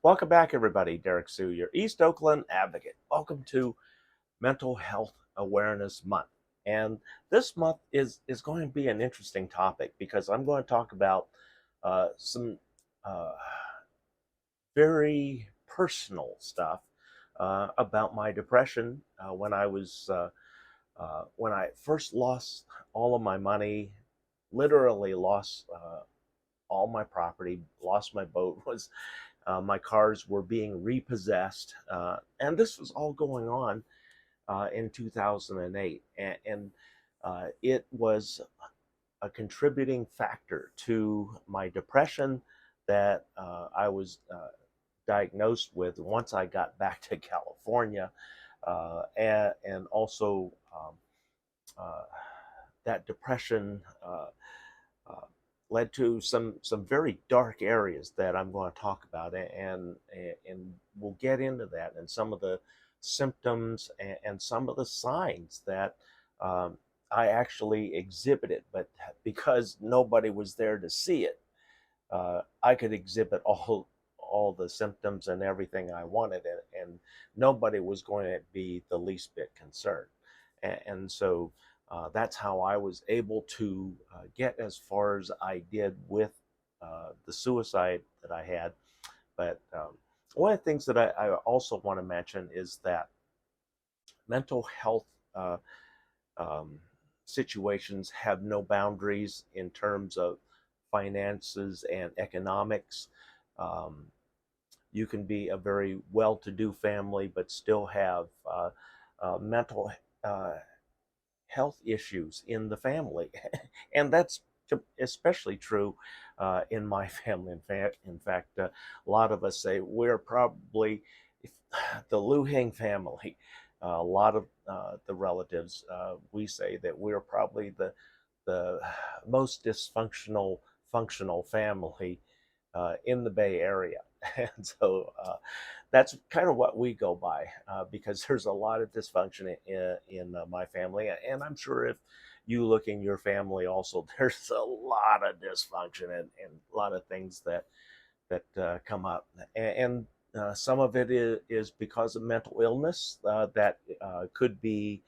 Welcome back, everybody. Derrick Soo, your East Oakland advocate. Welcome to Mental Health Awareness Month. And this month is going to be an interesting topic because I'm going to talk about some uh, very personal stuff about my depression when I first lost all of my money, literally lost all my property, lost my boat, was my cars were being repossessed, and this was all going on in 2008, and it was a contributing factor to my depression that I was diagnosed with once I got back to California, and also uh, that depression uh, led to some very dark areas that I'm going to talk about, and we'll get into that and some of the symptoms and some of the signs that um, I actually exhibited, but because nobody was there to see it, I could exhibit all the symptoms and everything I wanted, and nobody was going to be the least bit concerned. And so that's how I was able to get as far as I did with the suicide that I had. But one of the things that I also want to mention is that mental health uh, um, situations have no boundaries in terms of finances and economics. Um, you can be a very well-to-do family, but still have mental uh, health issues in the family, and that's especially true in my family. In fact, a lot of us say we're probably the Liu Hing family. A lot of the relatives, we say that we're probably the most dysfunctional functional family in the Bay Area. And so that's kind of what we go by because there's a lot of dysfunction in my family. And I'm sure if you look in your family also, there's a lot of dysfunction and a lot of things that come up. And some of it is because of mental illness that could be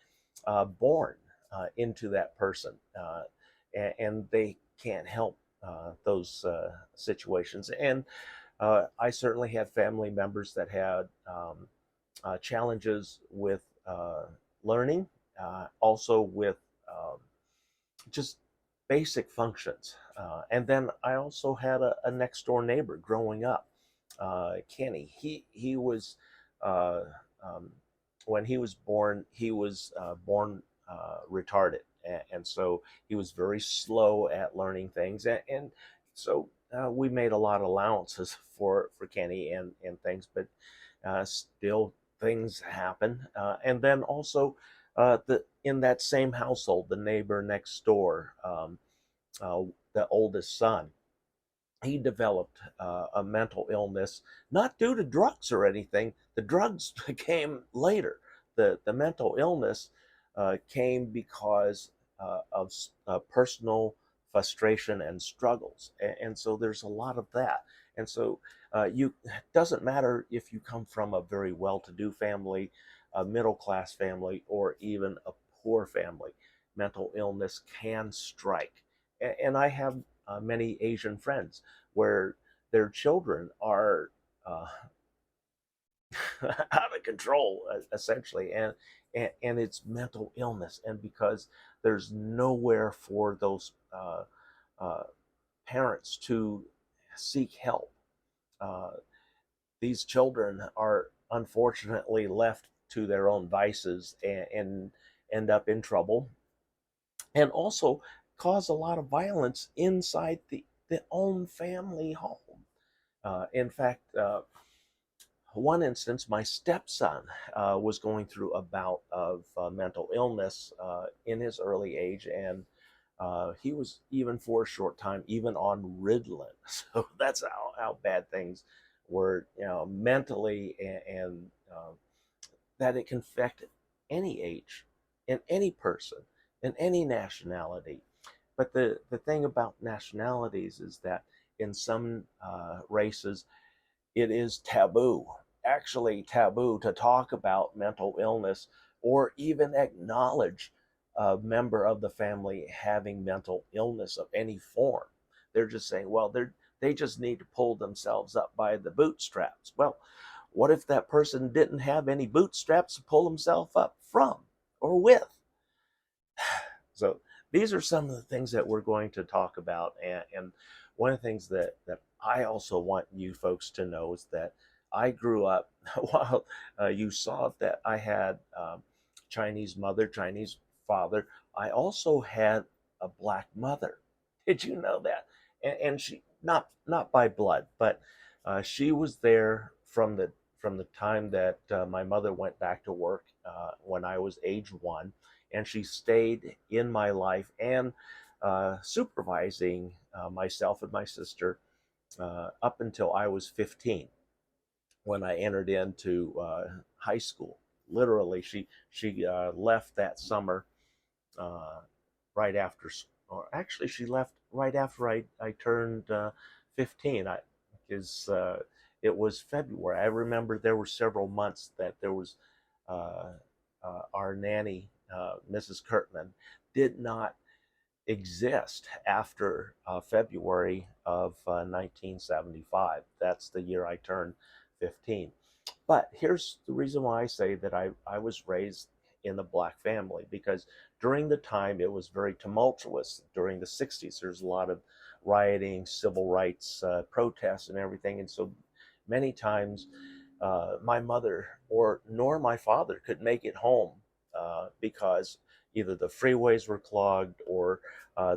born into that person. And they can't help those situations. And I certainly had family members that had challenges with learning, also with just basic functions. And then I also had a next door neighbor growing up, Kenny. He was uh, um, when he was born, he was born retarded, and so he was very slow at learning things, and so we made a lot of allowances for Kenny and things, but still things happen. And then also the in that same household, the neighbor next door, uh, the oldest son, he developed a mental illness, not due to drugs or anything. The drugs came later. The mental illness came because of personal frustration and struggles, and so there's a lot of that. And so you doesn't matter if you come from a very well-to-do family, a middle-class family, or even a poor family. Mental illness can strike, and I have many Asian friends where their children are uh, out of control, essentially, and it's mental illness, and because there's nowhere for those uh, parents to seek help, uh, these children are unfortunately left to their own vices and end up in trouble, and also cause a lot of violence inside the own family home. In fact, one instance, my stepson was going through a bout of mental illness in his early age, and he was even for a short time even on Ritalin. So that's how bad things were, mentally, and that it can affect any age, and any person, and any nationality. But the thing about nationalities is that in some races, it is taboo, actually taboo, to talk about mental illness or even acknowledge a member of the family having mental illness of any form. They're just saying, well, they just need to pull themselves up by the bootstraps. Well, what if that person didn't have any bootstraps to pull himself up from or with? So these are some of the things that we're going to talk about. And one of the things that I also want you folks to know is that I grew up, while you saw that I had Chinese mother, Chinese father, I also had a black mother. Did you know that? And she, not by blood, but she was there from the time that my mother went back to work when I was age 1, and she stayed in my life and supervising myself and my sister up until I was 15, when I entered into high school. Literally, she left that summer, uh, right after, or actually, she left right after I turned 15. Because it was February. I remember there were several months that there was uh, our nanny, Mrs. Kurtman, did not exist after February of 1975. That's the year I turned 15. But here's the reason why I say that I was raised in a black family, because during the time it was very tumultuous. During the 60s, there's a lot of rioting, civil rights protests, and everything. And so many times my mother or nor my father could make it home because either the freeways were clogged or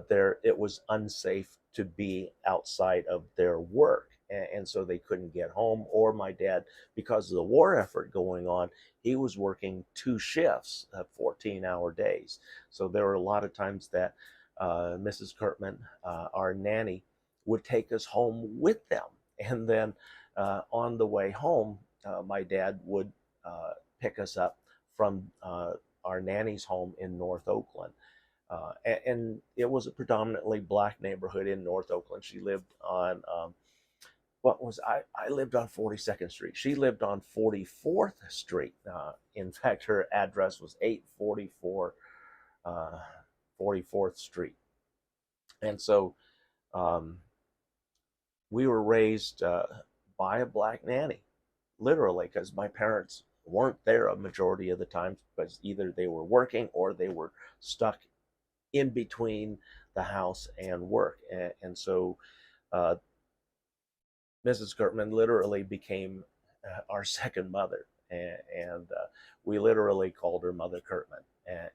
there it was unsafe to be outside of their work, and so they couldn't get home. Or my dad, because of the war effort going on, he was working 2 shifts, 14-hour days. So there were a lot of times that Mrs. Kurtman, our nanny, would take us home with them, and then on the way home, my dad would pick us up from our nanny's home in North Oakland. And it was a predominantly black neighborhood in North Oakland. She lived on, I lived on 42nd Street. She lived on 44th Street. In fact, her address was 844 uh, 44th Street. And so um, we were raised by a black nanny, literally, because my parents weren't there a majority of the time, because either they were working or they were stuck in between the house and work. And so uh, Mrs. Kurtman literally became our second mother. And we literally called her Mother Kurtman,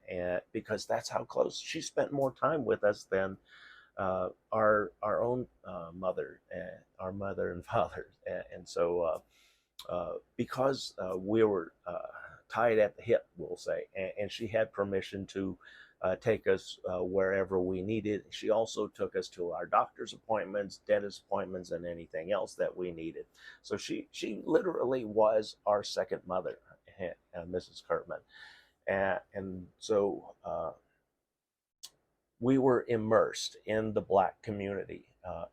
and because that's how close. She spent more time with us than our own mother, our mother and father. And so because we were tied at the hip, we'll say, and she had permission to take us wherever we needed. She also took us to our doctor's appointments, dentist appointments, and anything else that we needed. So she literally was our second mother, Mrs. Kurtman. And so we were immersed in the black community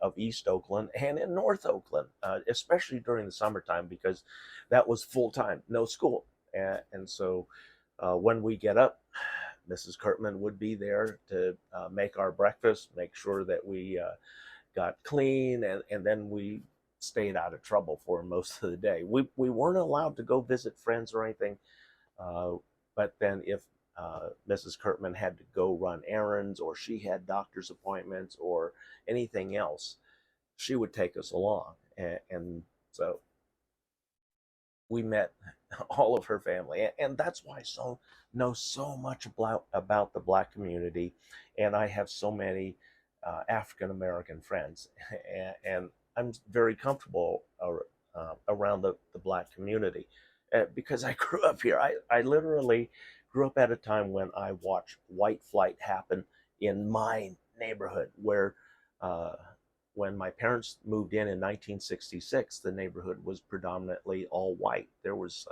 of East Oakland and in North Oakland, especially during the summertime, because that was full time, no school. And so when we get up, Mrs. Kurtman would be there to make our breakfast, make sure that we got clean, and then we stayed out of trouble for most of the day. We weren't allowed to go visit friends or anything, uh, but then if Mrs. Kurtman had to go run errands, or she had doctor's appointments or anything else, she would take us along. And so we met all of her family, and that's why I know so much about the black community, and I have so many African American friends, and I'm very comfortable around the black community because I grew up here. I literally grew up at a time when I watched white flight happen in my neighborhood, where uh, when my parents moved in 1966, the neighborhood was predominantly all white. There was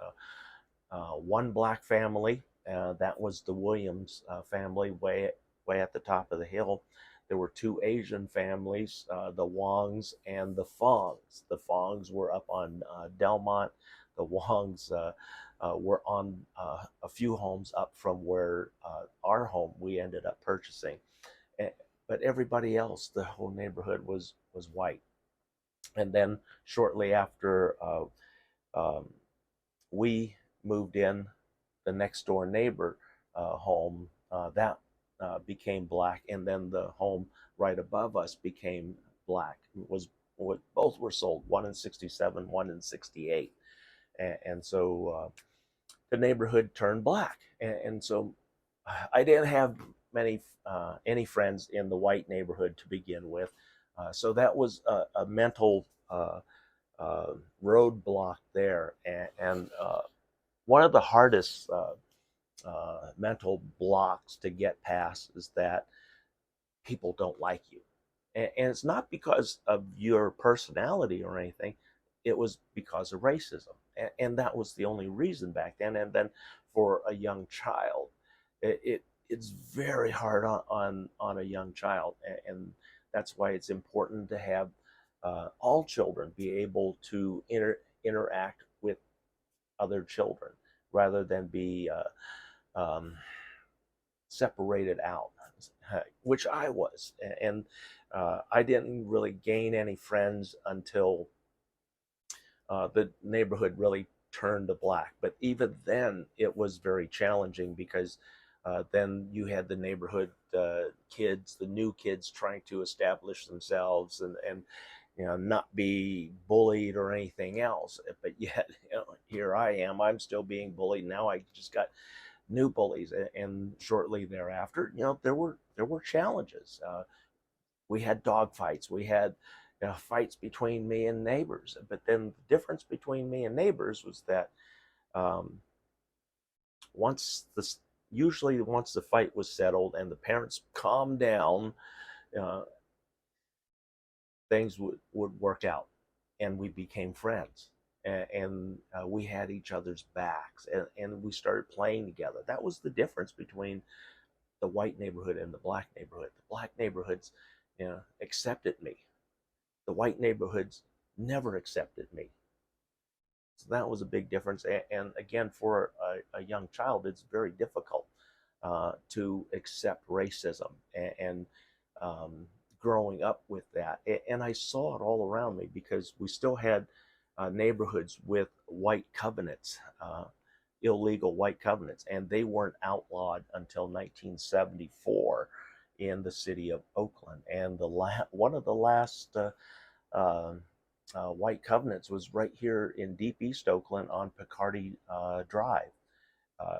one black family. That was the Williams family, way at the top of the hill. there were two Asian families, the Wongs and the Fongs. The Fongs were up on Delmont. The Wongs were on a few homes up from where our home we ended up purchasing. Eh, But everybody else, the whole neighborhood was white. And then shortly after um, we moved in, the next door neighbor home that became black, and then the home right above us became black. Both were sold, one in 67, one in 68, and so the neighborhood turned black, and so I didn't have many any friends in the white neighborhood to begin with, so that was a mental roadblock there, and one of the hardest mental blocks to get past is that people don't like you. And it's not because of your personality or anything, it was because of racism. And that was the only reason back then. And then for a young child, it's very hard on a young child. And that's why it's important to have all children be able to interact with other children rather than be um, separated out, which I was. And I didn't really gain any friends until the neighborhood really turned to black. But even then, it was very challenging because then you had the neighborhood kids, the new kids trying to establish themselves and not be bullied or anything else. But yet, here I am. I'm still being bullied. Now I just got new bullies, and shortly thereafter, there were challenges. We had dog fights. We had fights between me and neighbors. But then the difference between me and neighbors was that um, once the usually once the fight was settled and the parents calmed down, uh, things would work out, and we became friends. And we had each other's backs, and we started playing together. That was the difference between the white neighborhood and the black neighborhood. The black neighborhoods, accepted me. The white neighborhoods never accepted me. So that was a big difference. And again, for a young child, it's very difficult to accept racism and um, growing up with that. And I saw it all around me because we still had neighborhoods with white covenants, illegal white covenants, and they weren't outlawed until 1974 in the city of Oakland. And one of the last uh, white covenants was right here in deep East Oakland on Picardy Drive, uh,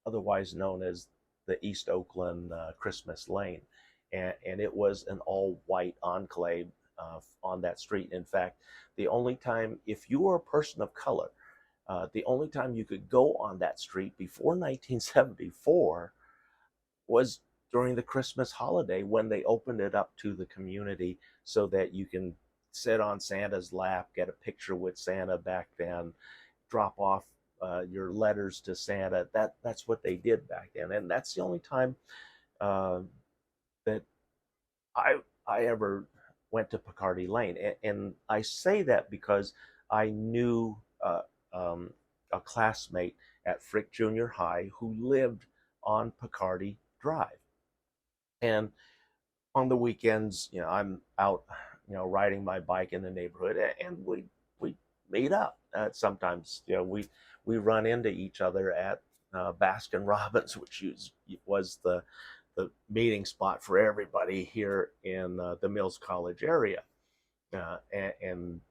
otherwise known as the East Oakland Christmas Lane. And it was an all white enclave on that street. In fact, the only time, if you were a person of color, the only time you could go on that street before 1974 was during the Christmas holiday when they opened it up to the community so that you can sit on Santa's lap, get a picture with Santa back then, drop off your letters to Santa. That's what they did back then, and that's the only time uh, that I ever went to Picardy Lane. And I say that because I knew um, a classmate at Frick Junior High who lived on Picardy Drive. And on the weekends, I'm out, riding my bike in the neighborhood, and we meet up. Sometimes, we run into each other at Baskin Robbins, which was the meeting spot for everybody here in the Mills College area, and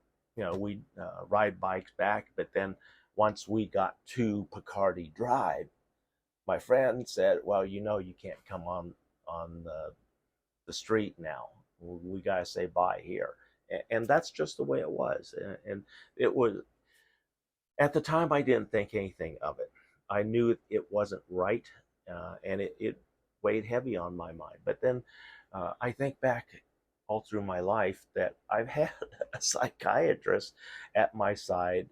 we ride bikes back. But then once we got to Picardy Drive, my friend said, "Well, you can't come on the street now. We gotta say bye here." And that's just the way it was. And it was, at the time, I didn't think anything of it. I knew it wasn't right, and it weighed heavy on my mind. But then I think back all through my life that I've had a psychiatrist at my side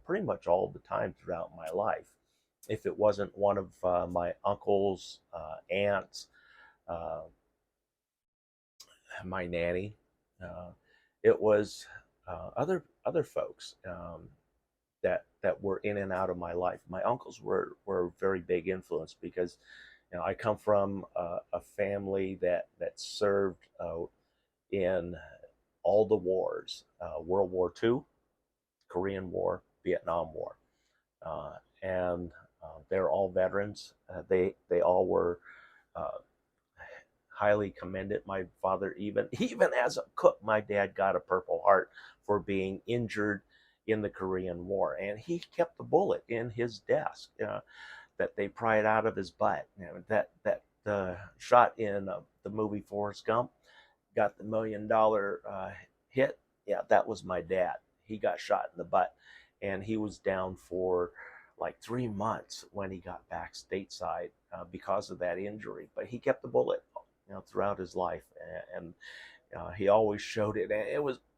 pretty much all the time throughout my life. If it wasn't one of my uncles, aunts, uh, my nanny. Uh, it was other folks that were in and out of my life. My uncles were a very big influence because I come from a family that served in all the wars: World War II, Korean War, Vietnam War, and they're all veterans. They all were uh, highly commended. My father, even as a cook, my dad got a Purple Heart for being injured in the Korean War, and he kept the bullet in his desk that they pried out of his butt. That shot in the movie Forrest Gump got the $1 million hit. Yeah, that was my dad. He got shot in the butt, and he was down for like 3 months when he got back stateside because of that injury. But he kept the bullet, throughout his life, and he always showed it. And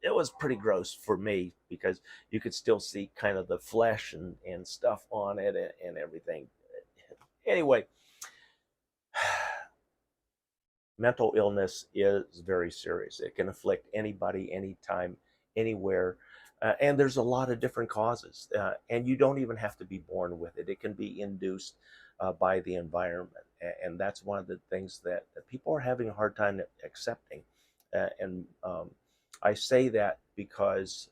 it was pretty gross for me because you could still see kind of the flesh and stuff on it and everything. Anyway, mental illness is very serious. It can afflict anybody, anytime, anywhere. And there's a lot of different causes. And you don't even have to be born with it. It can be induced by the environment. And that's one of the things that people are having a hard time accepting. And I say that because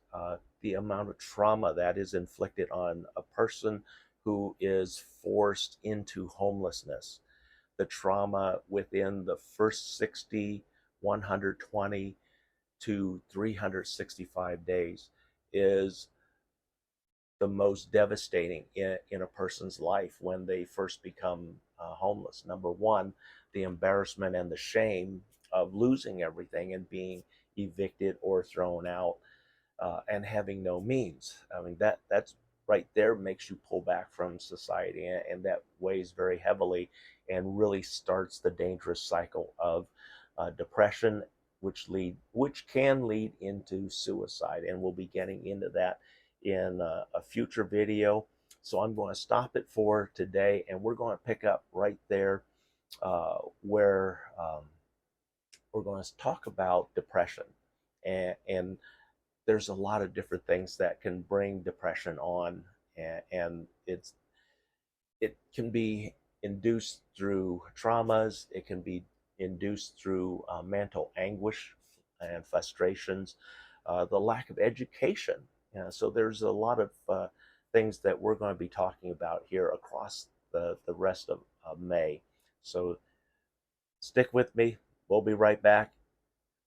the amount of trauma that is inflicted on a person who is forced into homelessness, the trauma within the first 60, 120 to 365 days is the most devastating in a person's life when they first become homeless. Number one, the embarrassment and the shame of losing everything and being evicted or thrown out, and having no means. I mean, that's right there makes you pull back from society, and that weighs very heavily and really starts the dangerous cycle of depression, which can lead into suicide. And we'll be getting into that in a future video. So I'm going to stop it for today, and we're going to pick up right there where we're going to talk about depression. And there's a lot of different things that can bring depression on, and it can be induced through traumas. It can be induced through mental anguish and frustrations, the lack of education. So there's a lot of things that we're going to be talking about here across the rest of May. So stick with me. We'll be right back.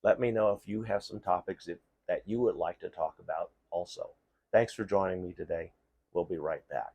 Let me know if you have some topics that you would like to talk about also. Thanks for joining me today. We'll be right back.